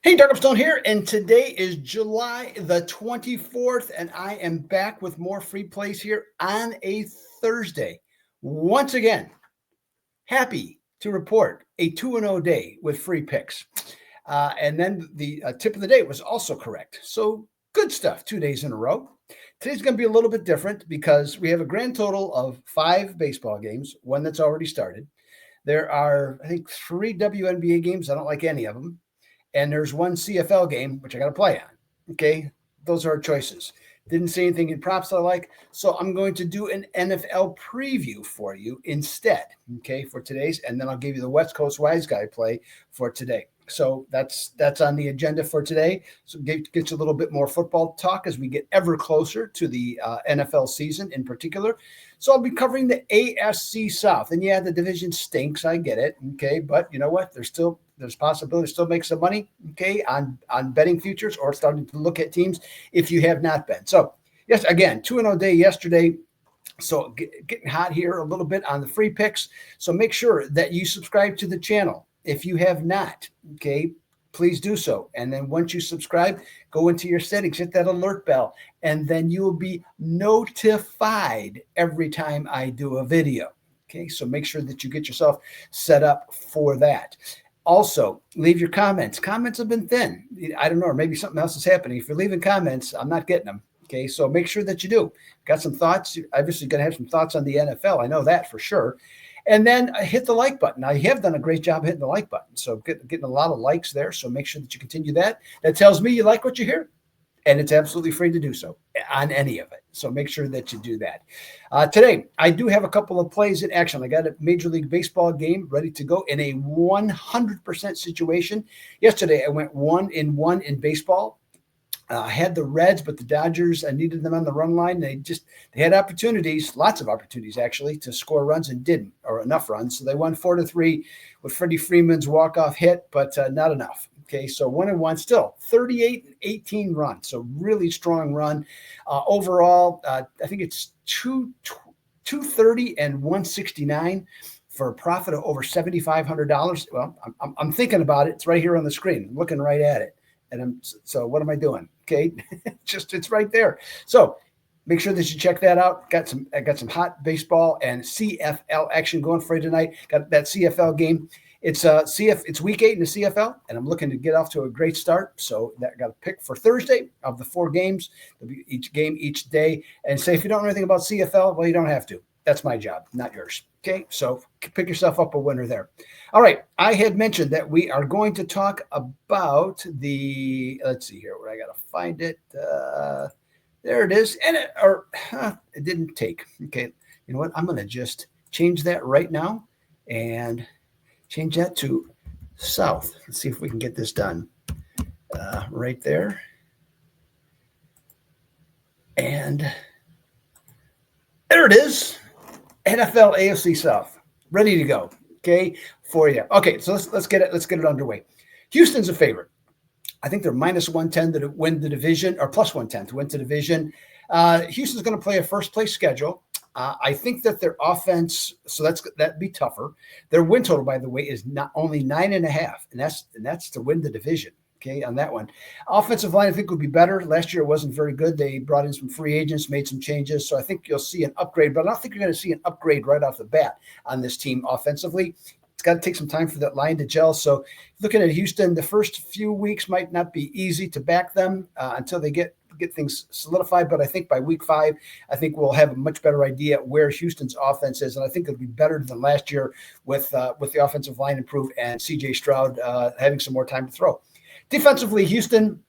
Hey, Dark Upstone here, and today is July the 24th, and I am back with more free plays here on a Thursday. Once again, happy to report a 2-0 day with free picks. And then the tip of the day was also correct. So good stuff, 2 days in a row. Today's going to be a little bit different because we have a grand total of 5 baseball games, one that's already started. There are, I think, 3 WNBA games. I don't like any of them. And there's one CFL game, which I got to play on. Okay. Those are our choices. Didn't see anything in props that I like. So I'm going to do an NFL preview for you instead. Okay. For today's. And then I'll give you the West Coast Wise Guy play for today. So that's on the agenda for today. So get you a little bit more football talk as we get ever closer to the NFL season in particular. So I'll be covering the AFC South. And yeah, the division stinks. I get it. Okay. But you know what? There's possibility to still make some money, okay, on betting futures or starting to look at teams if you have not been. So, yes, again, 2-0 day yesterday. So getting hot here a little bit on the free picks. So make sure that you subscribe to the channel. If you have not, okay, please do so. And then once you subscribe, go into your settings, hit that alert bell, and then you will be notified every time I do a video. Okay, so make sure that you get yourself set up for that. Also, leave your comments. Comments have been thin. I don't know, or maybe something else is happening. If you're leaving comments, I'm not getting them. Okay, so make sure that you do. Got some thoughts? You're obviously going to have some thoughts on the NFL. I know that for sure. And then hit the like button. Now, you have done a great job hitting the like button. So getting a lot of likes there. So make sure that you continue that. That tells me you like what you hear. And it's absolutely free to do so on any of it. So make sure that you do that. Today, I do have a couple of plays in action. I got a Major League Baseball game ready to go in a 100% situation. Yesterday, I went 1-1 in baseball. I had the Reds, but the Dodgers, I needed them on the run line. They had opportunities, lots of opportunities actually, to score runs and didn't, or enough runs. So they won 4-3 with Freddie Freeman's walk-off hit, but not enough. Okay, so 1-1, still 38-18 run. So really strong run. Overall, I think it's 230 and 169 for a profit of over $7,500. Well, I'm thinking about it. It's right here on the screen. I'm looking right at it. And so what am I doing? Okay, it's right there. So make sure that you check that out. I got some hot baseball and CFL action going for you tonight. Got that CFL game. It's week 8 in the CFL, and I'm looking to get off to a great start. So I got a pick for Thursday of the 4 games. There'll be each game each day. And say if you don't know anything about CFL, well, you don't have to. That's my job, not yours. Okay, so pick yourself up a winner there. All right, I had mentioned that we are going to talk about let's see here where I got to find it. There it is. And it didn't take. Okay, you know what? I'm going to just change that right now and change that to South. Let's see if we can get this done right there. And there it is. NFL AFC South, ready to go. Okay, for you. Okay, so let's get it underway. Houston's a favorite. I think they're -110 to win the division, or +110 to win the division. Houston's going to play a first place schedule. I think that their offense, so that'd be tougher. Their win total, by the way, is not only 9.5, and that's to win the division. Okay, on that one. Offensive line, I think, would be better. Last year it wasn't very good. They brought in some free agents, made some changes. So I think you'll see an upgrade, but I don't think you're going to see an upgrade right off the bat on this team offensively. It's got to take some time for that line to gel. So looking at Houston, the first few weeks might not be easy to back them until they get things solidified. But I think by week 5, I think we'll have a much better idea where Houston's offense is. And I think it'll be better than last year with the offensive line improved and C.J. Stroud having some more time to throw. Defensively, Houston,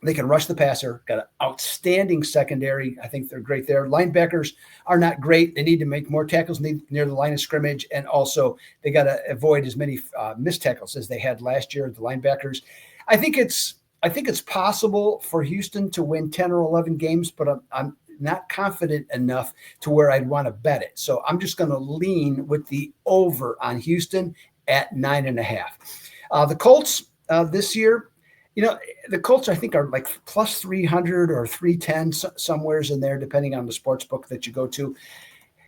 they can rush the passer, got an outstanding secondary. I think they're great there. Linebackers are not great. They need to make more tackles near the line of scrimmage, and also they got to avoid as many missed tackles as they had last year, the linebackers. I think it's possible for Houston to win 10 or 11 games, but I'm not confident enough to where I'd want to bet it. So I'm just going to lean with the over on Houston at 9.5. The Colts this year, you know, the Colts, I think, are like +300 or 310, somewheres in there, depending on the sports book that you go to.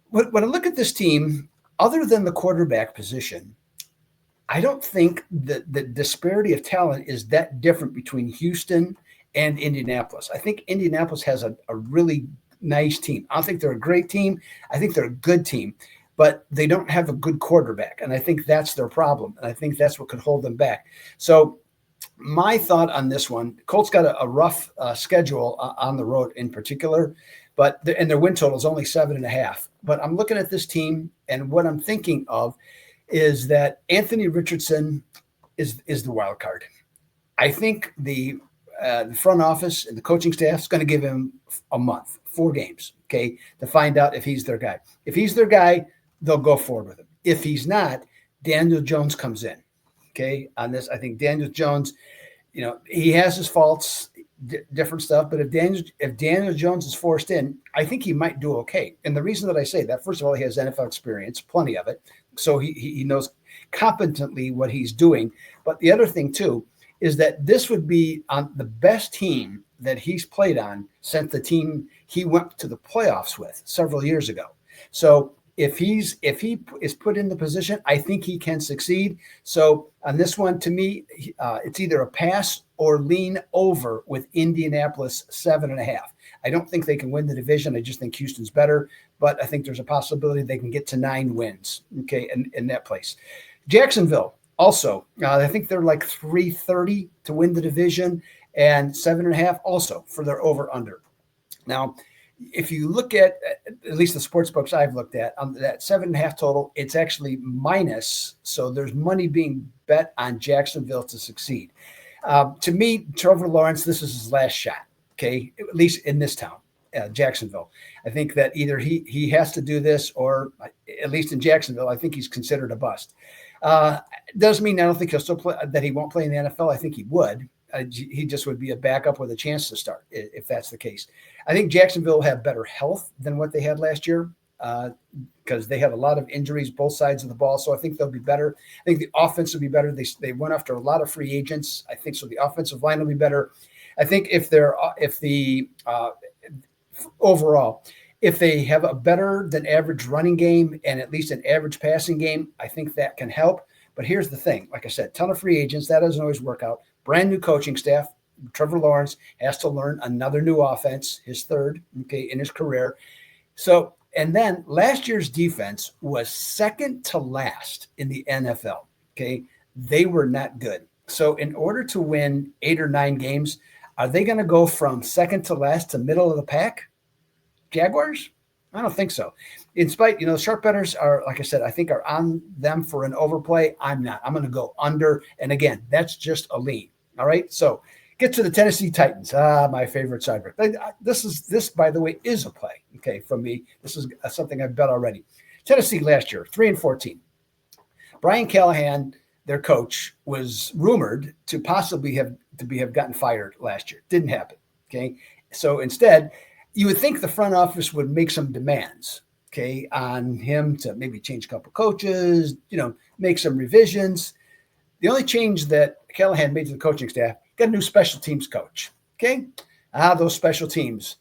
When I look at this team, other than the quarterback position, I don't think that the disparity of talent is that different between Houston and Indianapolis. I think Indianapolis has a really nice team. I don't think they're a great team. I think they're a good team, but they don't have a good quarterback. And I think that's their problem. And I think that's what could hold them back. So my thought on this one, Colts got a rough schedule on the road in particular, but and their win total is only 7.5. But I'm looking at this team, and what I'm thinking of is that Anthony Richardson is the wild card. I think the front office and the coaching staff is going to give him a month, 4 games, okay, to find out if he's their guy. If he's their guy, they'll go forward with him. If he's not, Daniel Jones comes in, okay, on this. I think Daniel Jones, he has his faults, different stuff, but if Daniel Jones is forced in, I think he might do okay. And the reason that I say that, first of all, he has NFL experience, plenty of it, so he knows competently what he's doing. But the other thing, too, is that this would be on the best team that he's played on since the team he went to the playoffs with several years ago. So if he is put in the position, I think he can succeed. So on this one, to me, it's either a pass or lean over with Indianapolis 7.5. I don't think they can win the division. I just think Houston's better, but I think there's a possibility they can get to 9 wins, okay, in that place. Jacksonville also, I think they're like 330 to win the division, and 7.5 also for their over-under. Now, if you look at least the sports books I've looked at, that 7.5 total, it's actually minus. So there's money being bet on Jacksonville to succeed. To me, Trevor Lawrence, this is his last shot, okay, at least in this town, Jacksonville. I think that either he has to do this, or at least in Jacksonville, I think he's considered a bust. Doesn't mean I don't think he'll still play, that he won't play in the NFL. I think he would. He just would be a backup with a chance to start if that's the case. I think Jacksonville will have better health than what they had last year because they had a lot of injuries, both sides of the ball. So I think they'll be better. I think the offense will be better. They went after a lot of free agents. I think so. The offensive line will be better. I think overall, if they have a better than average running game and at least an average passing game, I think that can help. But here's the thing. Like I said, ton of free agents. That doesn't always work out. Brand new coaching staff. Trevor Lawrence has to learn another new offense, his third, okay, in his career. So, and then last year's defense was second to last in the NFL, okay? They were not good. So in order to win 8 or 9 games, are they going to go from second to last to middle of the pack? Jaguars? I don't think so. In spite, the sharp bettors are, like I said, I think are on them for an overplay. I'm not. I'm going to go under. And again, that's just a lean. All right. So get to the Tennessee Titans. My favorite side bet. This, by the way, is a play. Okay. From me, this is something I've bet already. Tennessee last year, 3-14. Brian Callahan, their coach, was rumored to possibly have gotten fired last year. Didn't happen. Okay. So instead, you would think the front office would make some demands, okay, on him to maybe change a couple coaches, make some revisions. The only change that Callahan made to the coaching staff, got a new special teams coach, okay? Those special teams,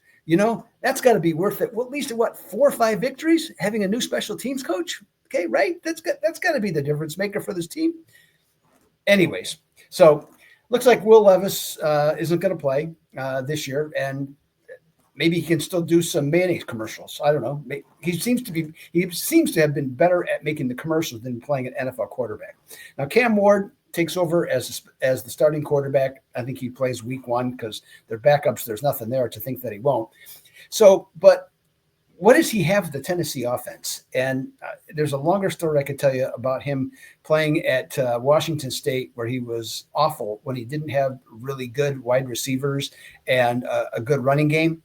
that's got to be worth it. Well, at least 4 or 5 victories, having a new special teams coach, okay, right? That's got to be the difference maker for this team. Anyways, so looks like Will Levis isn't going to play this year, and maybe he can still do some mayonnaise commercials. I don't know. He seems to have been better at making the commercials than playing an NFL quarterback. Now, Cam Ward takes over as the starting quarterback. I think he plays week 1 because their backups, there's nothing there to think that he won't. So, but what does he have with the Tennessee offense? And there's a longer story I could tell you about him playing at Washington State, where he was awful when he didn't have really good wide receivers and a good running game.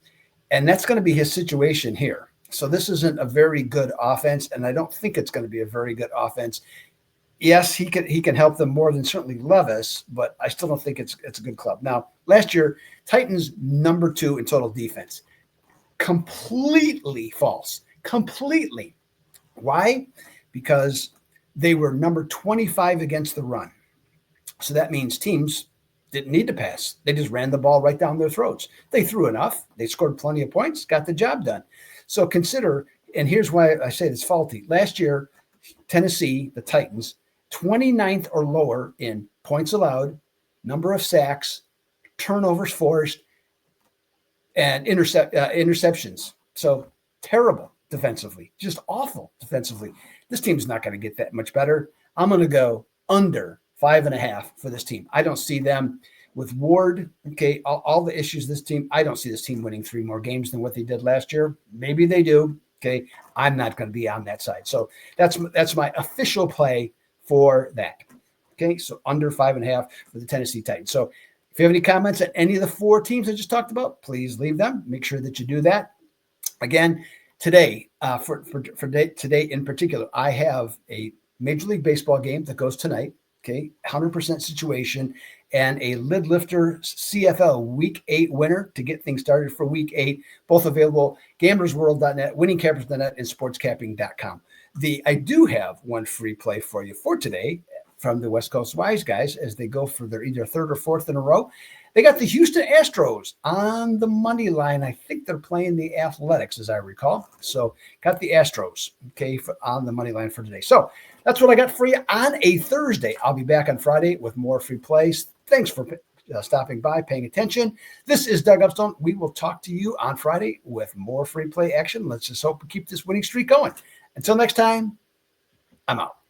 And that's going to be his situation here. So this isn't a very good offense, and I don't think it's going to be a very good offense. Yes, he can help them more than certainly Levis, but I still don't think it's a good club. Now, last year, Titans number 2 in total defense. Completely false. Completely. Why? Because they were number 25 against the run. So that means teams didn't need to pass. They just ran the ball right down their throats. They threw enough. They scored plenty of points, got the job done. So consider, and here's why I say it's faulty. Last year, Tennessee, the Titans, 29th or lower in points allowed, number of sacks, turnovers forced, and interceptions. So terrible defensively, just awful defensively. This team's not going to get that much better. I'm going to go under 5.5 for this team. I don't see them with Ward. Okay, all the issues this team. I don't see this team winning 3 more games than what they did last year. Maybe they do. Okay, I'm not going to be on that side. So that's my official play for that. Okay, so under 5.5 for the Tennessee Titans. So if you have any comments on any of the 4 teams I just talked about, please leave them. Make sure that you do that. Again, today, today in particular, I have a Major League Baseball game that goes tonight. Okay, 100% situation, and a lid lifter CFL Week 8 winner to get things started for Week 8. Both available, gamblersworld.net, winningcappers.net, and sportscapping.com. I do have one free play for you for today from the West Coast Wise guys as they go for their either 3rd or 4th in a row. They got the Houston Astros on the money line. I think they're playing the Athletics, as I recall. So got the Astros, okay, on the money line for today. So that's what I got for you on a Thursday. I'll be back on Friday with more free plays. Thanks for stopping by, paying attention. This is Doug Upstone. We will talk to you on Friday with more free play action. Let's just hope we keep this winning streak going. Until next time, I'm out.